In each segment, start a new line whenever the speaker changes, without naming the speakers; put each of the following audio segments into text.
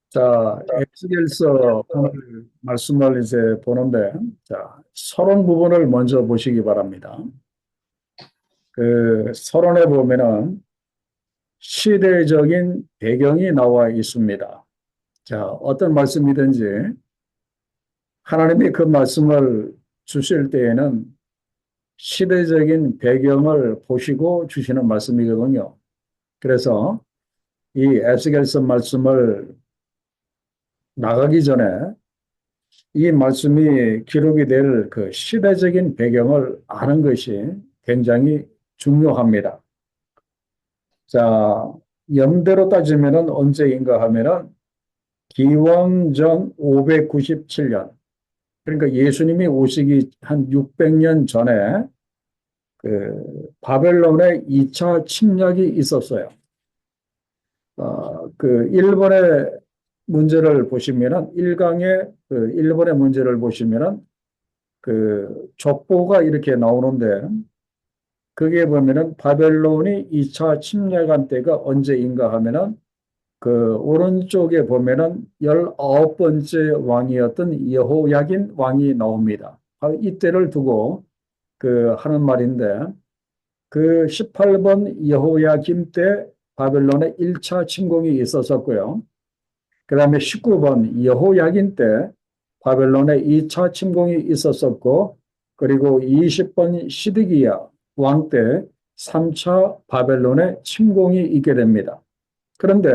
자, 에스겔서 오늘 말씀을 이제 보는데, 자, 서론 부분을 먼저 보시기 바랍니다. 그 서론에 보면은 시대적인 배경이 나와 있습니다. 자, 어떤 말씀이든지 하나님이 그 말씀을 주실 때에는 시대적인 배경을 보시고 주시는 말씀이거든요. 그래서 이 에스겔서 말씀을 나가기 전에 이 말씀이 기록이 될 그 시대적인 배경을 아는 것이 굉장히 중요합니다. 자, 연대로 따지면은 언제인가 하면은 기원전 597년. 그러니까 예수님이 오시기 한 600년 전에 바벨론의 2차 침략이 있었어요. 그 일본의 문제를 보시면은 일강의 그 일본의 문제를 보시면은 그 족보가 이렇게 나오는데 그게 보면은 바벨론이 2차 침략한 때가 언제인가 하면은 그 오른쪽에 보면은 19번째 왕이었던 여호야긴 왕이 나옵니다. 이때를 두고 그 하는 말인데 그 18번 여호야김 때 바벨론의 1차 침공이 있었었고요. 그 다음에 19번 여호야긴 때 바벨론의 2차 침공이 있었었고 그리고 20번 시드기야 왕 때 3차 바벨론의 침공이 있게 됩니다. 그런데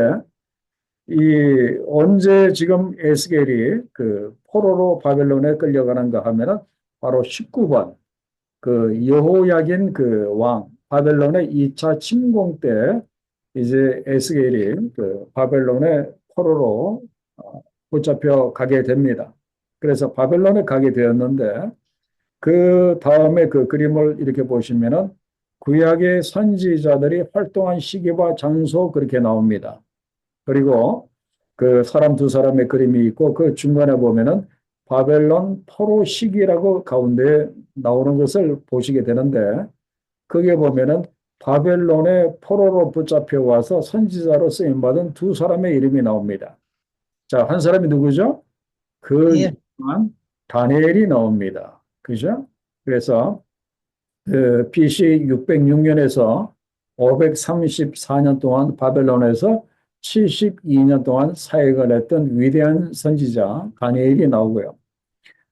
이 언제 지금 에스겔이 그 포로로 바벨론에 끌려가는가 하면은 바로 19번 그 여호야긴 그 왕 바벨론의 2차 침공 때 이제 에스겔이 그 바벨론의 포로로 붙잡혀 가게 됩니다. 그래서 바벨론에 가게 되었는데 그 다음에 그 그림을 이렇게 보시면은 구약의 선지자들이 활동한 시기와 장소 그렇게 나옵니다. 그리고 그 사람 두 사람의 그림이 있고 그 중간에 보면은 바벨론 포로 시기라고 가운데 나오는 것을 보시게 되는데 거기에 보면은 바벨론의 포로로 붙잡혀 와서 선지자로 쓰임 받은 두 사람의 이름이 나옵니다. 자, 한 사람이 누구죠? 그
예,
유명한 다니엘이 나옵니다. 그죠? 그래서 그 BC 606년에서 534년 동안 바벨론에서 72년 동안 사역을 했던 위대한 선지자 다니엘이 나오고요.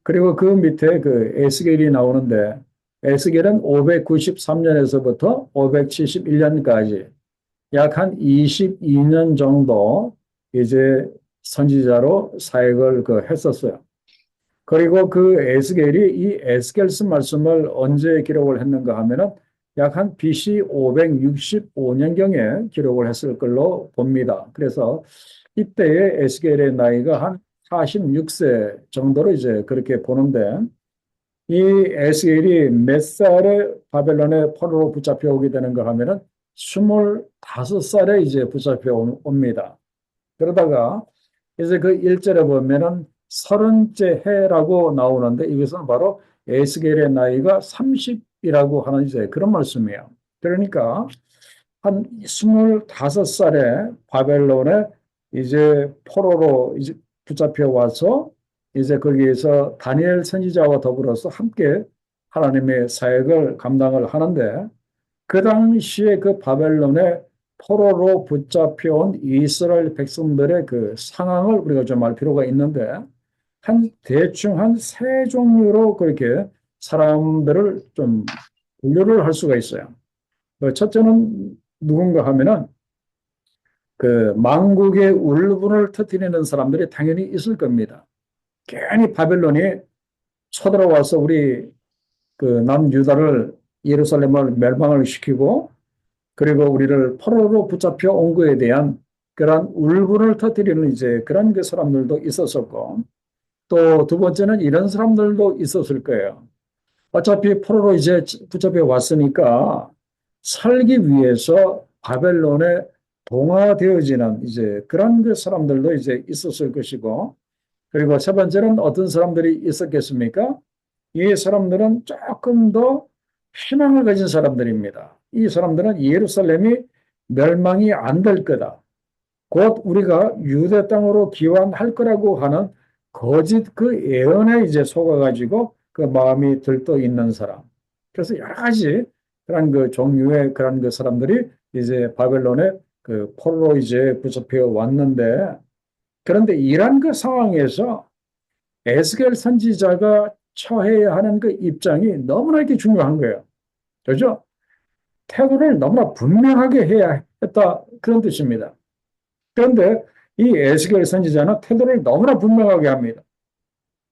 그리고 그 밑에 그 에스겔이 나오는데 에스겔은 593년에서부터 571년까지 약 한 22년 정도 이제 선지자로 사역을 했었어요. 그리고 그 에스겔이 이 에스겔스 말씀을 언제 기록을 했는가 하면은 약 한 BC 565년경에 기록을 했을 걸로 봅니다. 그래서 이때의 에스겔의 나이가 한 46세 정도로 이제 그렇게 보는데 이 에스겔이 몇 살에 바벨론의 포로로 붙잡혀 오게 되는가 하면은 25살에 이제 붙잡혀 옵니다. 그러다가 이제 그 1절에 보면은 30째 해라고 나오는데 이것은 바로 에스겔의 나이가 30이라고 하는 이제 그런 말씀이에요. 그러니까 한 25살에 바벨론에 이제 포로로 이제 붙잡혀 와서 이제 거기에서 다니엘 선지자와 더불어서 함께 하나님의 사역을 감당을 하는데 그 당시에 그 바벨론에 포로로 붙잡혀온 이스라엘 백성들의 그 상황을 우리가 좀 알 필요가 있는데 대충 한 세 종류로 그렇게 사람들을 좀 분류를 할 수가 있어요. 그 첫째는 누군가 하면은 그 망국의 울분을 터뜨리는 사람들이 당연히 있을 겁니다. 괜히 바벨론이 쳐들어와서 우리 그 남유다를 예루살렘을 멸망을 시키고 그리고 우리를 포로로 붙잡혀 온 거에 대한 그런 울분을 터뜨리는 이제 그런 그 사람들도 있었었고 또 두 번째는 이런 사람들도 있었을 거예요. 어차피 포로로 이제 붙잡혀 왔으니까 살기 위해서 바벨론에 동화되어지는 이제 그런 그 사람들도 이제 있었을 것이고 그리고 세 번째는 어떤 사람들이 있었겠습니까? 이 사람들은 조금 더 희망을 가진 사람들입니다. 이 사람들은 예루살렘이 멸망이 안 될 거다. 곧 우리가 유대 땅으로 귀환할 거라고 하는 거짓 그 예언에 이제 속아가지고 그 마음이 들떠 있는 사람. 그래서 여러 가지 그런 그 종류의 그런 그 사람들이 이제 바벨론에 그 포로로 이제 붙잡혀 왔는데, 그런데 이런 그 상황에서 에스겔 선지자가 처해야 하는 그 입장이 너무나 이렇게 중요한 거예요. 그죠? 태도를 너무나 분명하게 해야 했다. 그런 뜻입니다. 그런데 이 에스겔 선지자는 태도를 너무나 분명하게 합니다.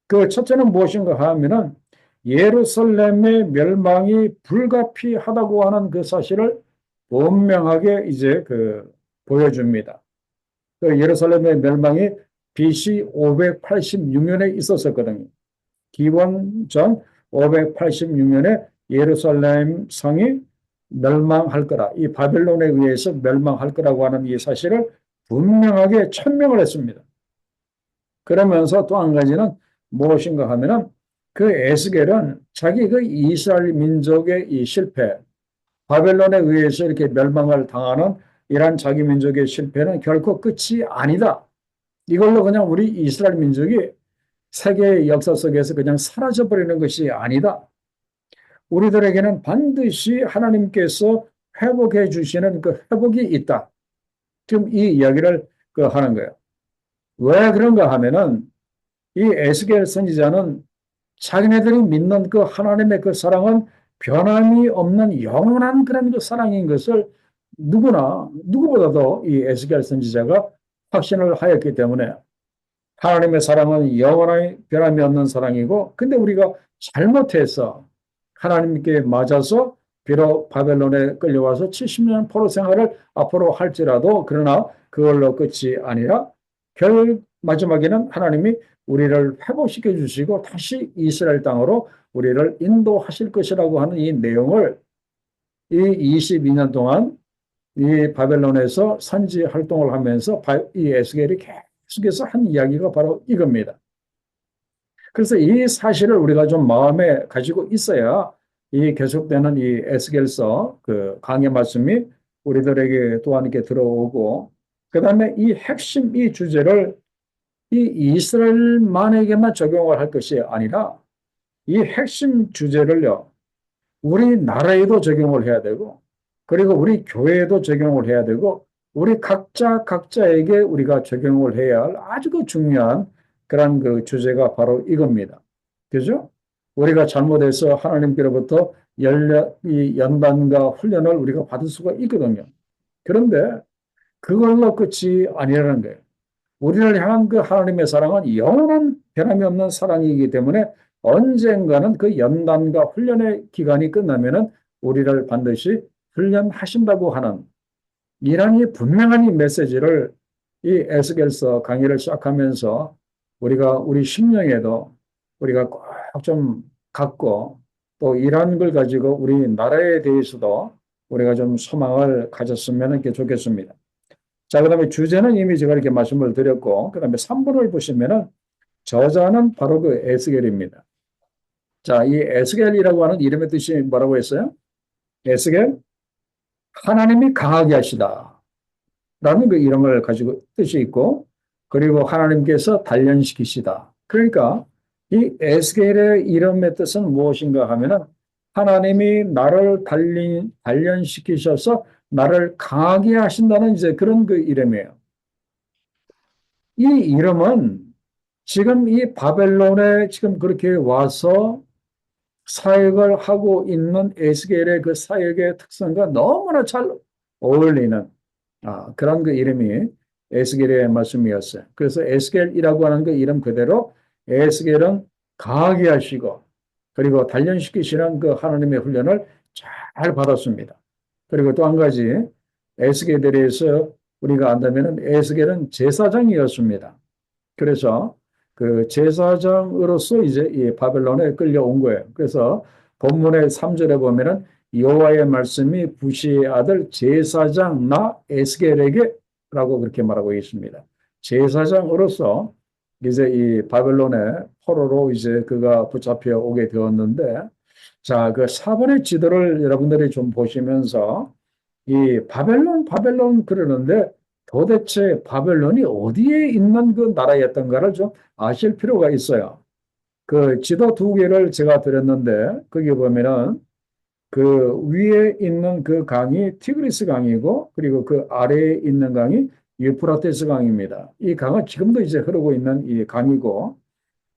그 첫째는 무엇인가 하면은 예루살렘의 멸망이 불가피하다고 하는 그 사실을 분명하게 이제 그 보여줍니다. 그 예루살렘의 멸망이 BC 586년에 있었었거든요. 기원 전 586년에 예루살렘 성이 멸망할 거라, 이 바벨론에 의해서 멸망할 거라고 하는 이 사실을 분명하게 천명을 했습니다. 그러면서 또 한 가지는 무엇인가 하면은 그 에스겔은 자기 그 이스라엘 민족의 이 실패, 바벨론에 의해서 이렇게 멸망을 당하는 이러한 자기 민족의 실패는 결코 끝이 아니다. 이걸로 그냥 우리 이스라엘 민족이 세계 역사 속에서 그냥 사라져버리는 것이 아니다. 우리들에게는 반드시 하나님께서 회복해 주시는 그 회복이 있다. 지금 이 이야기를 그 하는 거예요. 왜 그런가 하면은 이 에스겔 선지자는 자기네들이 믿는 그 하나님의 그 사랑은 변함이 없는 영원한 그런 그 사랑인 것을 누구보다도 이 에스겔 선지자가 확신을 하였기 때문에, 하나님의 사랑은 영원히 변함이 없는 사랑이고, 근데 우리가 잘못해서 하나님께 맞아서 비록 바벨론에 끌려와서 70년 포로 생활을 앞으로 할지라도, 그러나 그걸로 끝이 아니라 마지막에는 하나님이 우리를 회복시켜 주시고 다시 이스라엘 땅으로 우리를 인도하실 것이라고 하는 이 내용을 이 22년 동안 이 바벨론에서 선지 활동을 하면서 이 에스겔이 계속해서 한 이야기가 바로 이겁니다. 그래서 이 사실을 우리가 좀 마음에 가지고 있어야 이 계속되는 이 에스겔서 그 강의 말씀이 우리들에게 또한 이렇게 들어오고, 그 다음에 이 핵심 이 주제를 이 이스라엘만에게만 적용을 할 것이 아니라 이 핵심 주제를요, 우리나라에도 적용을 해야 되고, 그리고 우리 교회에도 적용을 해야 되고, 우리 각자에게 우리가 적용을 해야 할 아주 그 중요한 그런 그 주제가 바로 이겁니다. 그죠? 우리가 잘못해서 하나님께로부터 이 연단과 훈련을 우리가 받을 수가 있거든요. 그런데 그걸로 끝이 아니라는 거예요. 우리를 향한 그 하나님의 사랑은 영원한 변함이 없는 사랑이기 때문에 언젠가는 그 연단과 훈련의 기간이 끝나면은 우리를 반드시 훈련하신다고 하는 이러한 분명한 이 메시지를 이 에스겔서 강의를 시작하면서 우리가 우리 심령에도 우리가 꼭 좀 갖고, 또 이러한 걸 가지고 우리 나라에 대해서도 우리가 좀 소망을 가졌으면 이렇게 좋겠습니다. 자, 그 다음에 주제는 이미 제가 이렇게 말씀을 드렸고, 그 다음에 3번을 보시면은 저자는 바로 그 에스겔입니다. 자, 이 에스겔이라고 하는 이름의 뜻이 뭐라고 했어요? 에스겔, 하나님이 강하게 하시다 라는 그 이름을 가지고 뜻이 있고, 그리고 하나님께서 단련시키시다. 그러니까 이 에스겔의 이름의 뜻은 무엇인가 하면은 하나님이 나를 단련시키셔서 나를 강하게 하신다는 이제 그런 그 이름이에요. 이 이름은 지금 이 바벨론에 지금 그렇게 와서 사역을 하고 있는 에스겔의 그 사역의 특성과 너무나 잘 어울리는 그런 그 이름이 에스겔의 말씀이었어요. 그래서 에스겔이라고 하는 그 이름 그대로 에스겔은 강하게 하시고 그리고 단련시키시는 그 하나님의 훈련을 잘 받았습니다. 그리고 또 한 가지 에스겔에 대해서 우리가 안다면은 에스겔은 제사장이었습니다. 그래서 그 제사장으로서 이제 이 바벨론에 끌려온 거예요. 그래서 본문의 3절에 보면은 여호와의 말씀이 부시의 아들 제사장 나 에스겔에게라고 그렇게 말하고 있습니다. 제사장으로서 이제 이 바벨론의 포로로 이제 그가 붙잡혀 오게 되었는데, 자, 그 4번의 지도를 여러분들이 좀 보시면서 이 바벨론 그러는데 도대체 바벨론이 어디에 있는 그 나라였던가를 좀 아실 필요가 있어요. 그 지도 두 개를 제가 드렸는데 거기 보면은 그 위에 있는 그 강이 티그리스 강이고 그리고 그 아래에 있는 강이 유프라테스 강입니다. 이 강은 지금도 이제 흐르고 있는 이 강이고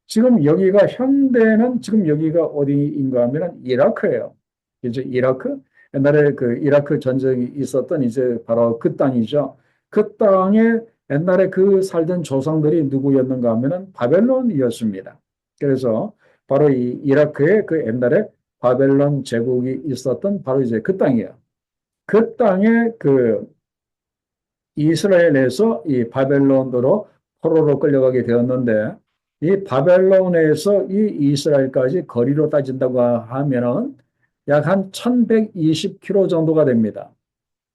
지금 여기가 현대는 지금 여기가 어디인가 하면은 이라크예요. 이제 이라크 옛날에 그 이라크 전쟁이 있었던 이제 바로 그 땅이죠. 그 땅에 옛날에 그 살던 조상들이 누구였는가 하면은 바벨론이었습니다. 그래서 바로 이 이라크에 그 옛날에 바벨론 제국이 있었던 바로 이제 그 땅이에요. 그 땅에 그 이스라엘에서 이 바벨론으로 포로로 끌려가게 되었는데 이 바벨론에서 이 이스라엘까지 거리로 따진다고 하면은 약 한 1120km 정도가 됩니다.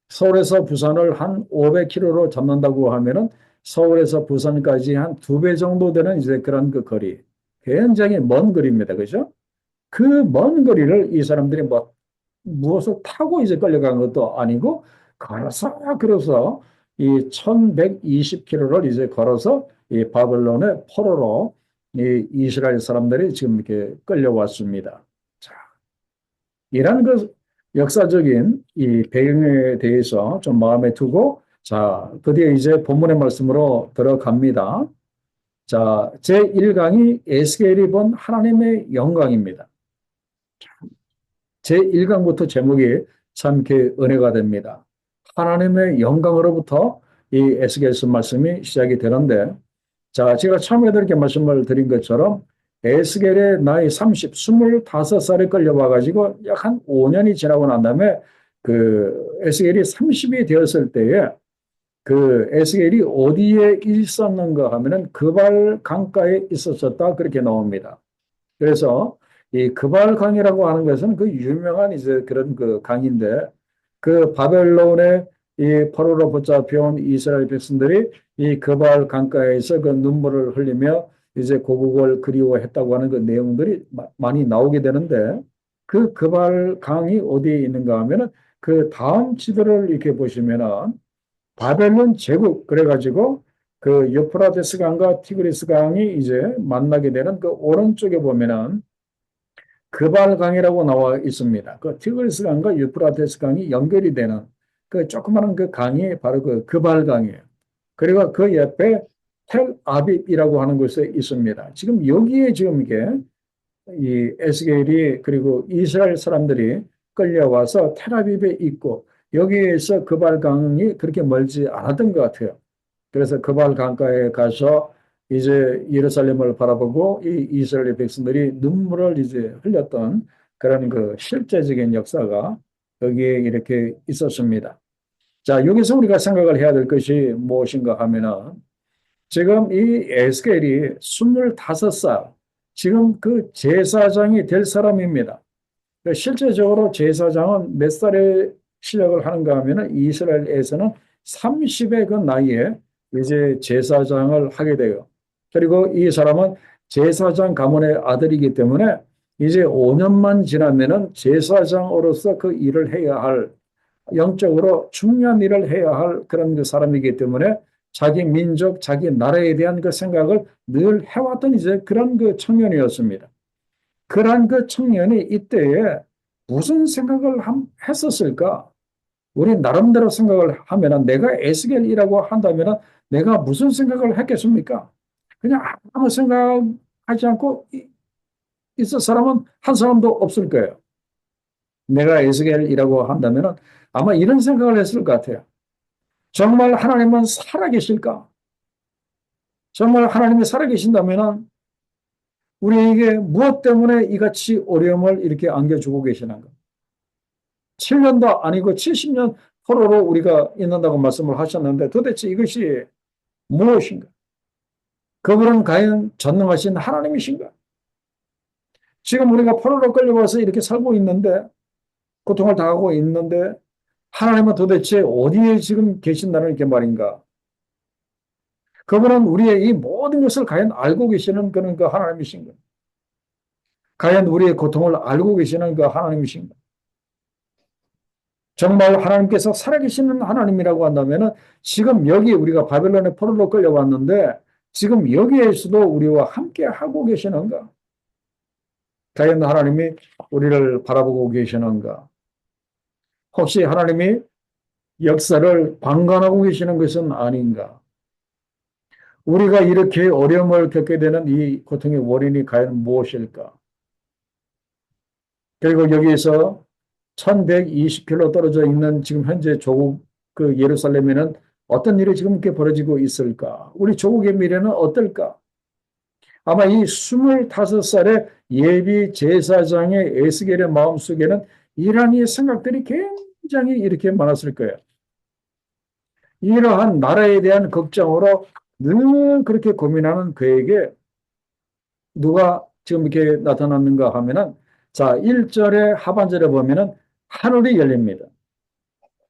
서울에서 부산을 한 500km로 잡는다고 하면은 서울에서 부산까지 한 2배 정도 되는 이제 그런 그 거리. 굉장히 먼 거리입니다. 그죠? 그 먼 거리를 이 사람들이 뭐 무엇을 타고 이제 끌려간 것도 아니고 걸어서 이 1120km를 이제 걸어서 이 바벨론의 포로로 이 이스라엘 사람들이 지금 이렇게 끌려왔습니다. 자, 이런 그 역사적인 이 배경에 대해서 좀 마음에 두고 자, 드디어 이제 본문의 말씀으로 들어갑니다. 자, 제1강이 에스겔이 본 하나님의 영광입니다. 제1강부터 제목이 참 이렇게 은혜가 됩니다. 하나님의 영광으로부터 이 에스겔서 말씀이 시작이 되는데, 자, 제가 처음에도 이렇게 말씀을 드린 것처럼 에스겔의 나이 25살에 끌려와가지고 약 한 5년이 지나고 난 다음에 그 에스겔이 30이 되었을 때에 그 에스겔이 어디에 있었는가 하면은 그발 강가에 있었었다 그렇게 나옵니다. 그래서 이 그발 강이라고 하는 것은 그 유명한 이제 그런 그 강인데 그 바벨론의 이 포로로 붙잡혀온 이스라엘 백성들이 이 그발 강가에서 그 눈물을 흘리며 이제 고국을 그리워했다고 하는 그 내용들이 많이 나오게 되는데 그 그발 강이 어디에 있는가 하면은 그 다음 지도를 이렇게 보시면은 바벨론 제국 그래가지고 그 유프라테스 강과 티그리스 강이 이제 만나게 되는 그 오른쪽에 보면은 그발강이라고 나와 있습니다. 그 티그리스 강과 유프라테스 강이 연결이 되는 그 조그마한 그 강이 바로 그 그발강이에요. 그리고 그 옆에 텔 아빕이라고 하는 곳에 있습니다. 지금 여기에 지금 이게 이 에스겔이 그리고 이스라엘 사람들이 끌려와서 텔 아빕에 있고 여기에서 그발강이 그렇게 멀지 않았던 것 같아요. 그래서 그발 강가에 가서 이제 예루살렘을 바라보고 이 이스라엘 백성들이 눈물을 이제 흘렸던 그런 그 실제적인 역사가 여기에 이렇게 있었습니다. 자, 여기서 우리가 생각을 해야 될 것이 무엇인가 하면은 지금 이 에스겔이 25살, 지금 그 제사장이 될 사람입니다. 실제적으로 제사장은 몇 살에 시작을 하는가 하면은 이스라엘에서는 30의 그 나이에 이제 제사장을 하게 돼요. 그리고 이 사람은 제사장 가문의 아들이기 때문에 이제 5년만 지나면은 제사장으로서 그 일을 해야 할 영적으로 중요한 일을 해야 할 그런 그 사람이기 때문에 자기 민족, 자기 나라에 대한 그 생각을 늘 해왔던 이제 그런 그 청년이었습니다. 그러한 그 청년이 이때에 무슨 생각을 했었을까? 우리 나름대로 생각을 하면은 내가 에스겔이라고 한다면은 내가 무슨 생각을 했겠습니까? 그냥 아무 생각하지 않고 있을 사람은 한 사람도 없을 거예요. 내가 에스겔이라고 한다면은 아마 이런 생각을 했을 것 같아요. 정말 하나님은 살아계실까? 정말 하나님이 살아계신다면은 우리에게 무엇 때문에 이같이 어려움을 이렇게 안겨주고 계시는가? 7년도 아니고 70년 포로로 우리가 있는다고 말씀을 하셨는데 도대체 이것이 무엇인가? 그분은 과연 전능하신 하나님이신가? 지금 우리가 포로로 끌려와서 이렇게 살고 있는데 고통을 당하고 있는데 하나님은 도대체 어디에 지금 계신다는 이렇게 말인가? 그분은 우리의 이 모든 것을 과연 알고 계시는 그런 그 하나님이신가? 과연 우리의 고통을 알고 계시는 그 하나님이신가? 정말 하나님께서 살아계시는 하나님이라고 한다면은 지금 여기 우리가 바벨론의 포로로 끌려왔는데 지금 여기에서도 우리와 함께 하고 계시는가? 과연 하나님이 우리를 바라보고 계시는가? 혹시 하나님이 역사를 방관하고 계시는 것은 아닌가? 우리가 이렇게 어려움을 겪게 되는 이 고통의 원인이 과연 무엇일까? 그리고 여기에서 1120km 떨어져 있는 지금 현재 조국 그 예루살렘에는 어떤 일이 지금 이렇게 벌어지고 있을까? 우리 조국의 미래는 어떨까? 아마 이 25살의 예비 제사장의 에스겔의 마음속에는 이러한 이 생각들이 굉장히 이렇게 많았을 거예요. 이러한 나라에 대한 걱정으로 늘 그렇게 고민하는 그에게 누가 지금 이렇게 나타났는가 하면은 자, 1절의 하반절에 보면은 하늘이 열립니다.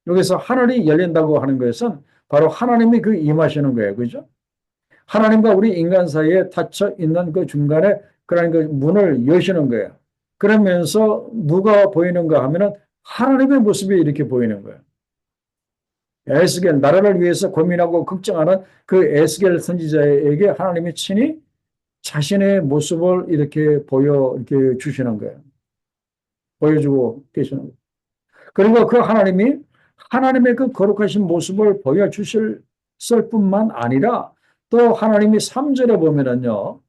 여기서 하늘이 열린다고 하는 것은 바로 하나님이 그 임하시는 거예요. 그죠? 하나님과 우리 인간 사이에 닫혀 있는 그 중간에 그런 그 문을 여시는 거예요. 그러면서 누가 보이는가 하면은 하나님의 모습이 이렇게 보이는 거예요. 에스겔, 나라를 위해서 고민하고 걱정하는 그 에스겔 선지자에게 하나님이 친히 자신의 모습을 이렇게 이렇게 주시는 거예요. 보여주고 계시는 거예요. 그리고 그 하나님이 하나님의 그 거룩하신 모습을 보여주실 뿐만 아니라 또 하나님이 3절에 보면은요,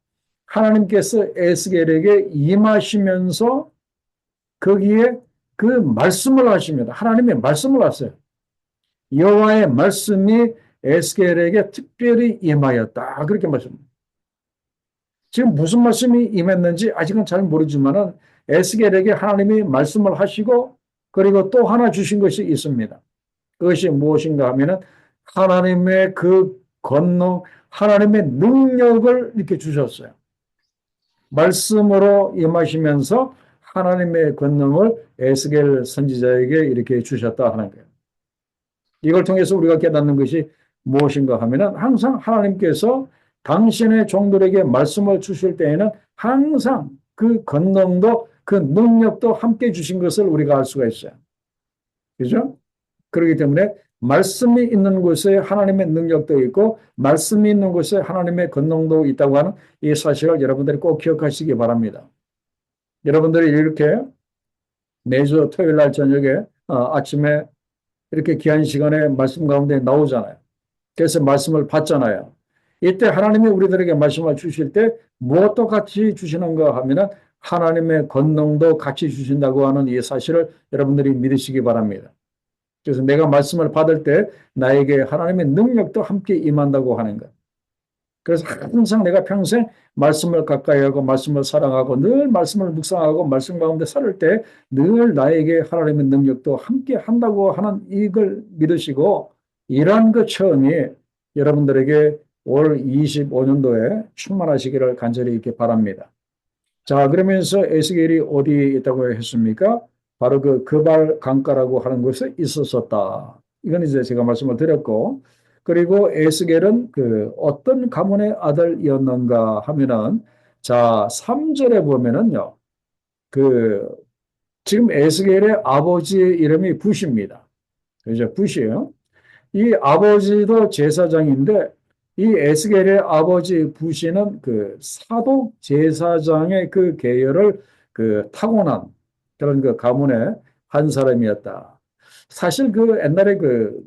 하나님께서 에스겔에게 임하시면서 거기에 그 말씀을 하십니다. 하나님의 말씀을 하세요. 여호와의 말씀이 에스겔에게 특별히 임하였다. 그렇게 말씀합니다. 지금 무슨 말씀이 임했는지 아직은 잘 모르지만은 에스겔에게 하나님이 말씀을 하시고 그리고 또 하나 주신 것이 있습니다. 그것이 무엇인가 하면은 하나님의 그 권능, 하나님의 능력을 이렇게 주셨어요. 말씀으로 임하시면서 하나님의 권능을 에스겔 선지자에게 이렇게 주셨다 하는 거예요. 이걸 통해서 우리가 깨닫는 것이 무엇인가 하면은 항상 하나님께서 당신의 종들에게 말씀을 주실 때에는 항상 그 권능도 그 능력도 함께 주신 것을 우리가 알 수가 있어요. 그죠? 그렇기 때문에 말씀이 있는 곳에 하나님의 능력도 있고 말씀이 있는 곳에 하나님의 권능도 있다고 하는 이 사실을 여러분들이 꼭 기억하시기 바랍니다. 여러분들이 이렇게 매주 토요일 날 저녁에 아침에 이렇게 귀한 시간에 말씀 가운데 나오잖아요. 그래서 말씀을 받잖아요. 이때 하나님이 우리들에게 말씀을 주실 때 무엇도 같이 주시는가 하면은 하나님의 권능도 같이 주신다고 하는 이 사실을 여러분들이 믿으시기 바랍니다. 그래서 내가 말씀을 받을 때 나에게 하나님의 능력도 함께 임한다고 하는 것. 그래서 항상 내가 평생 말씀을 가까이 하고 말씀을 사랑하고 늘 말씀을 묵상하고 말씀 가운데 살을 때 늘 나에게 하나님의 능력도 함께 한다고 하는 이걸 믿으시고 이러한 그 체험이 여러분들에게 올 25년도에 충만하시기를 간절히 이렇게 바랍니다. 자, 그러면서 에스겔이 어디에 있다고 했습니까? 바로 그 그발 강가라고 하는 곳에 있었었다. 이건 이제 제가 말씀을 드렸고, 그리고 에스겔은 그 어떤 가문의 아들이었는가 하면은, 자, 3절에 보면은요, 그 지금 에스겔의 아버지의 이름이 붓입니다. 그죠? 붓이에요. 이 아버지도 제사장인데 이 에스겔의 아버지 붓이는 그 사독 제사장의 그 계열을 그 타고난 그런 그 가문의 한 사람이었다. 사실 그 옛날에 그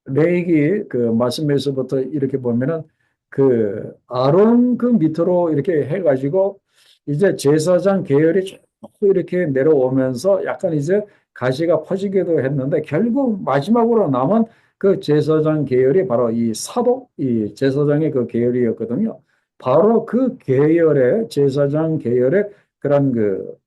레이기 그 말씀에서부터 이렇게 보면은 그 아론 그 밑으로 이렇게 해가지고 이제 제사장 계열이 쭉 이렇게 내려오면서 약간 이제 가시가 퍼지기도 했는데 결국 마지막으로 남은 그 제사장 계열이 바로 이 사독, 이 제사장의 그 계열이었거든요. 바로 그 계열의 제사장 계열의 그런 그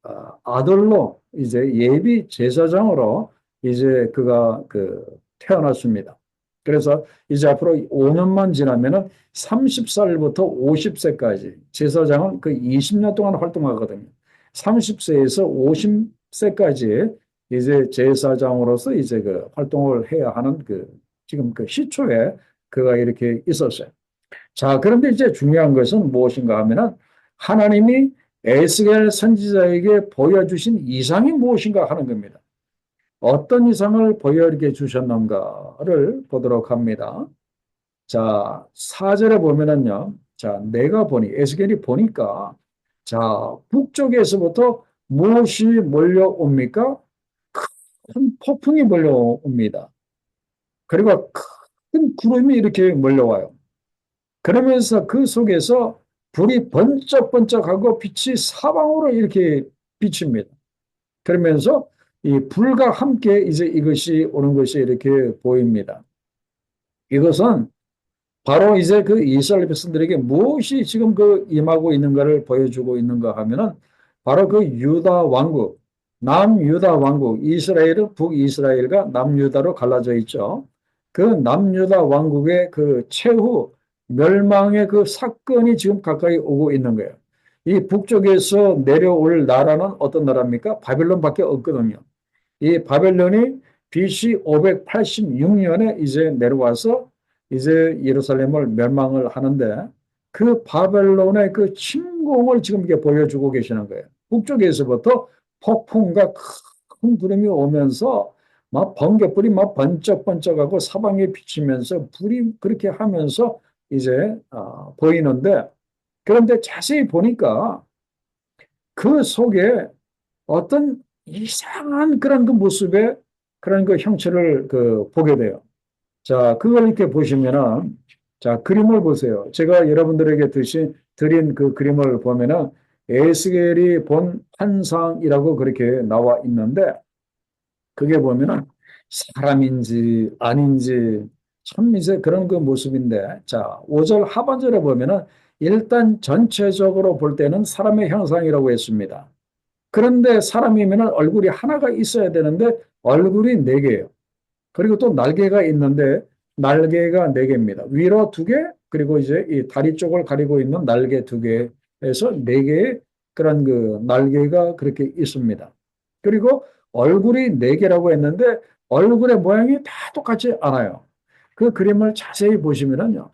아들로 이제 예비 제사장으로 이제 그가 그 태어났습니다. 그래서 이제 앞으로 5년만 지나면은 30살부터 50세까지 제사장은 그 20년 동안 활동하거든요. 30세에서 50세까지 이제 제사장으로서 이제 그 활동을 해야 하는 그 지금 그 시초에 그가 이렇게 있었어요. 자, 그런데 이제 중요한 것은 무엇인가 하면은 하나님이 에스겔 선지자에게 보여주신 이상이 무엇인가 하는 겁니다. 어떤 이상을 보여 주셨는가를 보도록 합니다. 자, 4절에 보면은요. 자, 내가 보니, 에스겔이 보니까, 자, 북쪽에서부터 무엇이 몰려옵니까? 큰 폭풍이 몰려옵니다. 그리고 큰 구름이 이렇게 몰려와요. 그러면서 그 속에서 불이 번쩍번쩍하고 빛이 사방으로 이렇게 비칩니다. 그러면서 이 불과 함께 이제 이것이 오는 것이 이렇게 보입니다. 이것은 바로 이제 그 이스라엘 백성들에게 무엇이 지금 그 임하고 있는가를 보여주고 있는가 하면은 바로 그 유다 왕국, 남유다 왕국, 이스라엘은 북이스라엘과 남유다로 갈라져 있죠. 그 남유다 왕국의 그 최후 멸망의 그 사건이 지금 가까이 오고 있는 거예요. 이 북쪽에서 내려올 나라는 어떤 나라입니까? 바벨론밖에 없거든요. 이 바벨론이 BC 586년에 이제 내려와서 이제 예루살렘을 멸망을 하는데 그 바벨론의 그 침공을 지금 이게 보여주고 계시는 거예요. 북쪽에서부터 폭풍과 큰 구름이 오면서 막 번개불이 막 번쩍번쩍하고 사방에 비치면서 불이 그렇게 하면서 이제 보이는데 그런데 자세히 보니까 그 속에 어떤 이상한 그런 그 모습의 그런 그 형체를 그 보게 돼요. 자, 그걸 이렇게 보시면은, 자, 그림을 보세요. 제가 여러분들에게 드린 그 그림을 보면은, 에스겔이 본 환상이라고 그렇게 나와 있는데, 그게 보면은, 사람인지 아닌지, 참 이제 그런 그 모습인데, 자, 5절 하반절에 보면은, 일단 전체적으로 볼 때는 사람의 형상이라고 했습니다. 그런데 사람이면 얼굴이 하나가 있어야 되는데, 얼굴이 네 개예요. 그리고 또 날개가 있는데 날개가 네 개입니다. 위로 두 개, 그리고 이제 이 다리 쪽을 가리고 있는 날개 두 개에서 네 개의 그런 그 날개가 그렇게 있습니다. 그리고 얼굴이 네 개라고 했는데 얼굴의 모양이 다 똑같지 않아요. 그 그림을 자세히 보시면은요.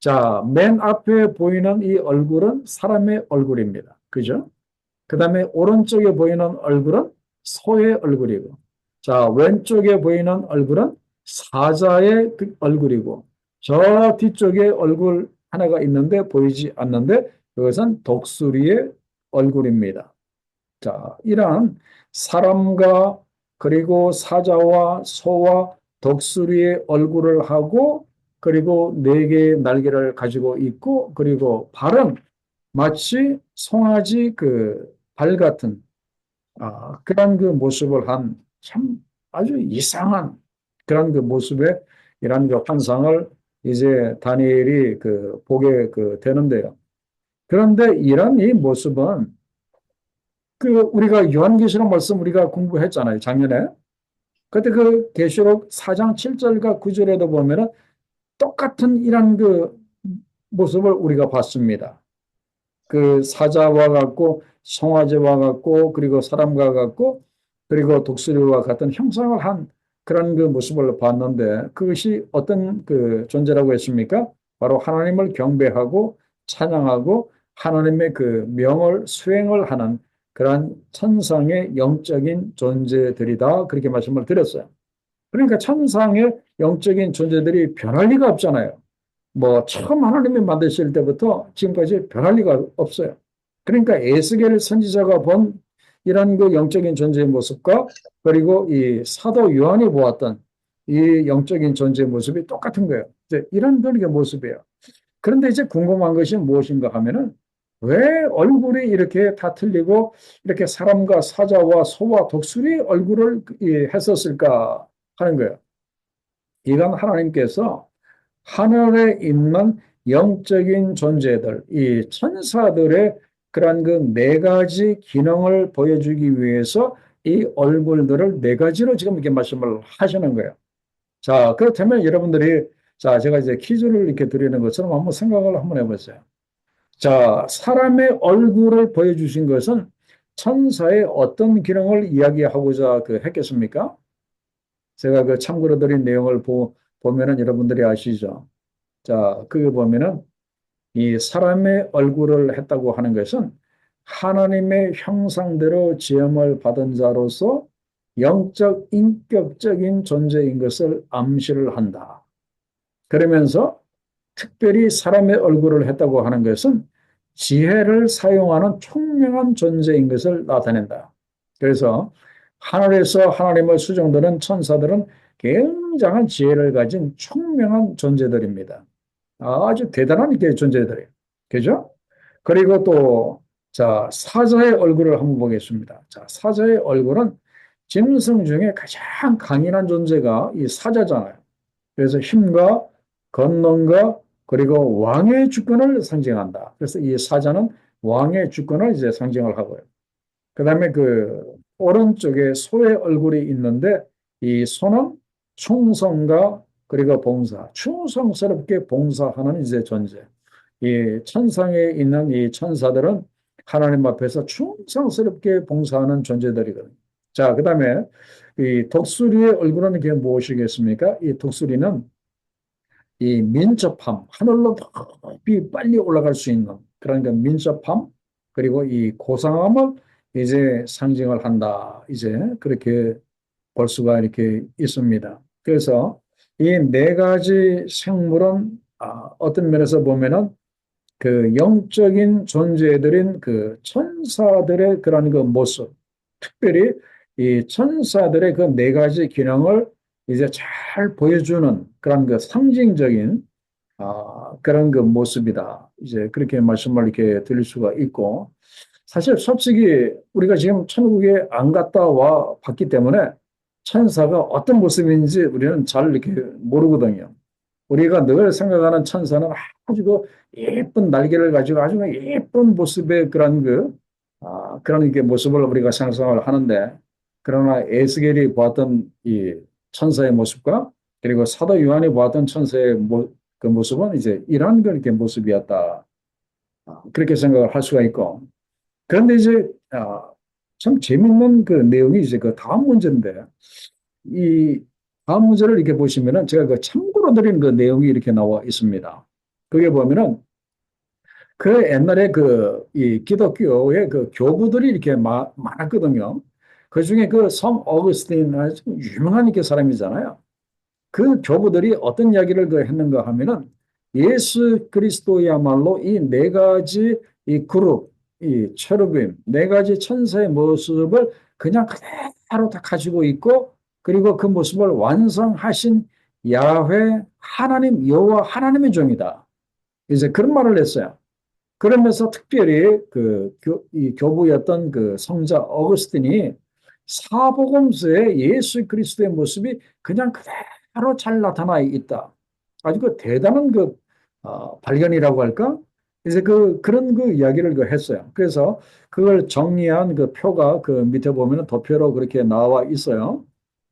자, 맨 앞에 보이는 이 얼굴은 사람의 얼굴입니다. 그죠? 그 다음에 오른쪽에 보이는 얼굴은 소의 얼굴이고, 자, 왼쪽에 보이는 얼굴은 사자의 그 얼굴이고, 저 뒤쪽에 얼굴 하나가 있는데 보이지 않는데, 그것은 독수리의 얼굴입니다. 자, 이러한 사람과 그리고 사자와 소와 독수리의 얼굴을 하고, 그리고 네 개의 날개를 가지고 있고, 그리고 발은 마치 송아지 그 발 같은 그런 그 모습을 한 참 아주 이상한 그런 그 모습의 이런 그 환상을 이제 다니엘이 그 보게 그 되는데요. 그런데 이런 이 모습은 그 우리가 요한계시록 말씀 우리가 공부했잖아요, 작년에. 그때 그 계시록 4장 7절과 9절에도 보면은 똑같은 이런 그 모습을 우리가 봤습니다. 그 사자와 같고 송아지와 같고 그리고 사람과 같고 그리고 독수리와 같은 형상을 한 그런 그 모습을 봤는데 그것이 어떤 그 존재라고 했습니까? 바로 하나님을 경배하고 찬양하고 하나님의 그 명을 수행을 하는 그러한 천상의 영적인 존재들이다. 그렇게 말씀을 드렸어요. 그러니까 천상의 영적인 존재들이 변할 리가 없잖아요. 뭐 처음 하나님이 만드실 때부터 지금까지 변할 리가 없어요. 그러니까 에스겔 선지자가 본 이런 그 영적인 존재의 모습과 그리고 이 사도 요한이 보았던 이 영적인 존재의 모습이 똑같은 거예요. 이제 이런 분의 모습이에요. 그런데 이제 궁금한 것이 무엇인가 하면은 왜 얼굴이 이렇게 다 틀리고 이렇게 사람과 사자와 소와 독수리 얼굴을 했었을까 하는 거예요. 이건 하나님께서 하늘에 있는 영적인 존재들, 이 천사들의 그러한 그 네 가지 기능을 보여주기 위해서 이 얼굴들을 네 가지로 지금 이렇게 말씀을 하시는 거예요. 자, 그렇다면 여러분들이 자, 제가 이제 퀴즈를 이렇게 드리는 것처럼 한번 생각을 한번 해보세요. 자, 사람의 얼굴을 보여주신 것은 천사의 어떤 기능을 이야기하고자 그 했겠습니까? 제가 그 참고로 드린 내용을 보면은 여러분들이 아시죠? 자, 그게 보면은 이 사람의 얼굴을 했다고 하는 것은 하나님의 형상대로 지음을 받은 자로서 영적, 인격적인 존재인 것을 암시를 한다. 그러면서 특별히 사람의 얼굴을 했다고 하는 것은 지혜를 사용하는 총명한 존재인 것을 나타낸다. 그래서 하늘에서 하나님을 수종드는 천사들은 굉장한 지혜를 가진 총명한 존재들입니다. 아주 대단한 게 존재들이에요. 그죠? 그리고 또, 자, 사자의 얼굴을 한번 보겠습니다. 자, 사자의 얼굴은 짐승 중에 가장 강인한 존재가 이 사자잖아요. 그래서 힘과 권능과 그리고 왕의 주권을 상징한다. 그래서 이 사자는 왕의 주권을 이제 상징을 하고요. 그 다음에 그 오른쪽에 소의 얼굴이 있는데 이 소는 충성과 그리고 봉사, 충성스럽게 봉사하는 이제 존재. 이 천상에 있는 이 천사들은 하나님 앞에서 충성스럽게 봉사하는 존재들이거든요. 자, 그 다음에 이 독수리의 얼굴은 이게 무엇이겠습니까? 이 독수리는 이 민첩함, 하늘로 높이 빨리 올라갈 수 있는 그런 그 민첩함, 그리고 이 고상함을 이제 상징을 한다. 이제 그렇게 볼 수가 이렇게 있습니다. 그래서 이 네 가지 생물은 어떤 면에서 보면은 그 영적인 존재들인 그 천사들의 그런 그 모습, 특별히 이 천사들의 그 네 가지 기능을 이제 잘 보여주는 그런 그 상징적인 그런 그 모습이다. 이제 그렇게 말씀을 이렇게 드릴 수가 있고, 사실 솔직히 우리가 지금 천국에 안 갔다 와 봤기 때문에 천사가 어떤 모습인지 우리는 잘 이렇게 모르거든요. 우리가 늘 생각하는 천사는 아주 그 예쁜 날개를 가지고 아주 예쁜 모습의 그런 그런 게 모습을 우리가 상상을 하는데, 그러나 에스겔이 보았던 이 천사의 모습과 그리고 사도 요한이 보았던 천사의 그 모습은 이제 이런 그렇게 모습이었다. 그렇게 생각을 할 수가 있고. 그런데 이제 참 재밌는 그 내용이 이제 그 다음 문제인데, 이 다음 문제를 이렇게 보시면은 제가 그 참고로 드린 그 내용이 이렇게 나와 있습니다. 그게 보면은 그 옛날에 그 이 기독교의 그 교부들이 이렇게 많았거든요. 그 중에 그 성 어거스틴 아주 유명한 이렇게 사람이잖아요. 그 교부들이 어떤 이야기를 그 했는가 하면은 예수 그리스도야말로 이 네 가지 이 그룹, 이 체르빔, 네 가지 천사의 모습을 그냥 그대로 다 가지고 있고, 그리고 그 모습을 완성하신 야훼 하나님, 여호와 하나님의 종이다. 이제 그런 말을 했어요. 그러면서 특별히 이 교부였던 그 성자 어거스틴이 사복음서에 예수 그리스도의 모습이 그냥 그대로 잘 나타나 있다. 아주 그 대단한 발견이라고 할까? 이제 그런 그 이야기를 했어요. 그래서 그걸 정리한 그 표가 그 밑에 보면은 도표로 그렇게 나와 있어요.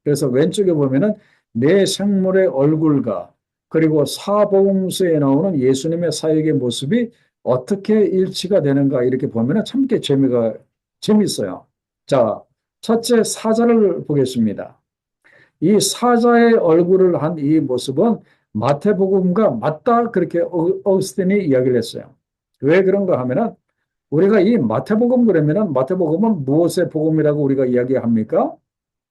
그래서 왼쪽에 보면은 내 생물의 얼굴과 그리고 사복음서에 나오는 예수님의 사역의 모습이 어떻게 일치가 되는가 이렇게 보면은 참게 재밌어요. 자, 첫째 사자를 보겠습니다. 이 사자의 얼굴을 한 이 모습은 마태복음과 맞다 그렇게 어스틴이 이야기를 했어요. 왜 그런가 하면은 우리가 이 마태복음 그러면은 마태복음은 무엇의 복음이라고 우리가 이야기합니까?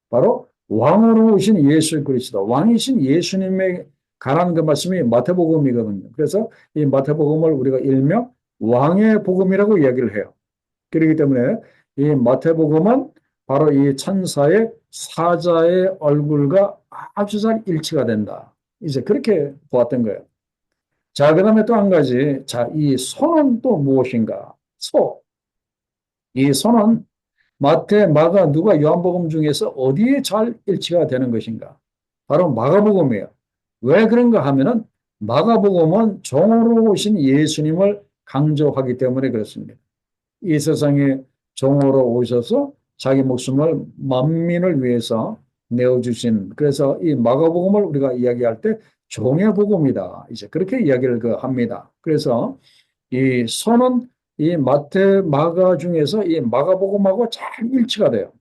바로 왕으로 오신 예수 그리스도, 왕이신 예수님에 관한 그 말씀이 마태복음이거든요. 그래서 이 마태복음을 우리가 일명 왕의 복음이라고 이야기를 해요. 그렇기 때문에 이 마태복음은 바로 이 천사의 사자의 얼굴과 아주 잘 일치가 된다. 이제 그렇게 보았던 거예요. 자, 그 다음에 또 한 가지. 자, 이 소는 또 무엇인가? 소. 이 소는 마태, 마가, 누가, 요한복음 중에서 어디에 잘 일치가 되는 것인가? 바로 마가복음이에요. 왜 그런가 하면은 마가복음은 종으로 오신 예수님을 강조하기 때문에 그렇습니다. 이 세상에 종으로 오셔서 자기 목숨을 만민을 위해서 내어주신, 그래서 이 마가복음을 우리가 이야기할 때 종의 복음이다. 이제 그렇게 이야기를 합니다. 그래서 이 선은 이 마태, 마가 중에서 이 마가복음하고 잘 일치가 돼요.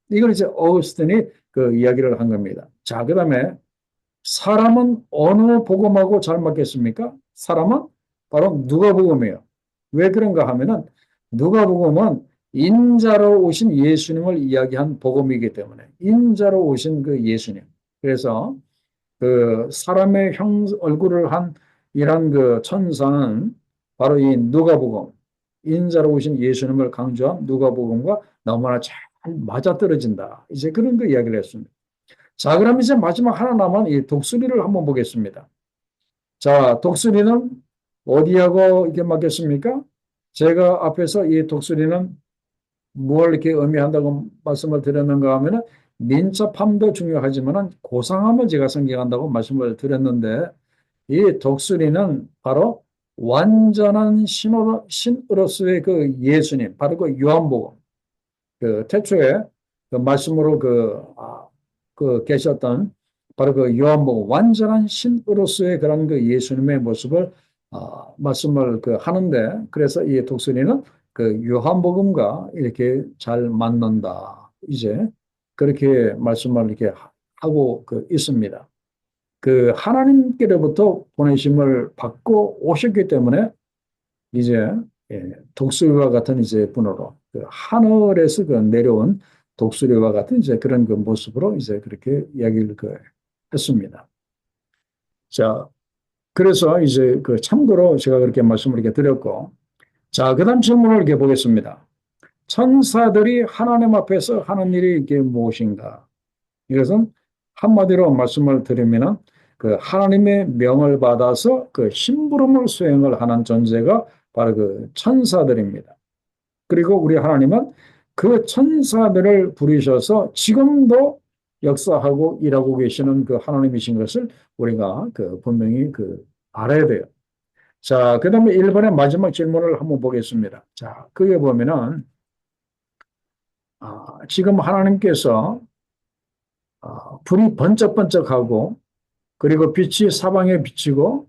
이걸 이제 어거스틴이 그 이야기를 한 겁니다. 자, 그 다음에 사람은 어느 복음하고 잘 맞겠습니까? 사람은 바로 누가복음이에요. 왜 그런가 하면은 누가복음은 인자로 오신 예수님을 이야기한 복음이기 때문에 인자로 오신 그 예수님. 그래서 그 사람의 얼굴을 한 이런 그 천사는 바로 이 누가복음, 인자로 오신 예수님을 강조한 누가복음과 너무나 잘 맞아떨어진다. 이제 그런 그 이야기를 했습니다. 자, 그럼 이제 마지막 하나 남은 이 독수리를 한번 보겠습니다. 자, 독수리는 어디하고 이게 맞겠습니까? 제가 앞에서 이 독수리는 뭘 이렇게 의미한다고 말씀을 드렸는가 하면은 민첩함도 중요하지만은 고상함을 제가 상징한다고 말씀을 드렸는데 이 독수리는 바로 완전한 신으로서의 그 예수님, 바로 그 요한복음, 그 태초에 그 말씀으로 그 계셨던 바로 그 요한복음, 완전한 신으로서의 그런 그 예수님의 모습을 말씀을 그 하는데 그래서 이 독수리는 그 요한복음과 이렇게 잘 맞는다. 이제 그렇게 말씀을 이렇게 하고 그 있습니다. 그 하나님께로부터 보내심을 받고 오셨기 때문에 이제 독수리와 같은 이제 분으로 그 하늘에서 그 내려온 독수리와 같은 이제 그런 그 모습으로 이제 그렇게 이야기를 그 했습니다. 자, 그래서 이제 그 참고로 제가 그렇게 말씀을 이렇게 드렸고, 자, 그다음 질문을 이렇게 보겠습니다. 천사들이 하나님 앞에서 하는 일이 이게 무엇인가? 이것은 한마디로 말씀을 드리면은 그 하나님의 명을 받아서 그 심부름을 수행을 하는 존재가 바로 그 천사들입니다. 그리고 우리 하나님은 그 천사들을 부르셔서 지금도 역사하고 일하고 계시는 그 하나님이신 것을 우리가 그 분명히 그 알아야 돼요. 자, 그 다음에 1번의 마지막 질문을 한번 보겠습니다. 자, 그게 보면은, 지금 하나님께서 불이 번쩍번쩍하고 그리고 빛이 사방에 비치고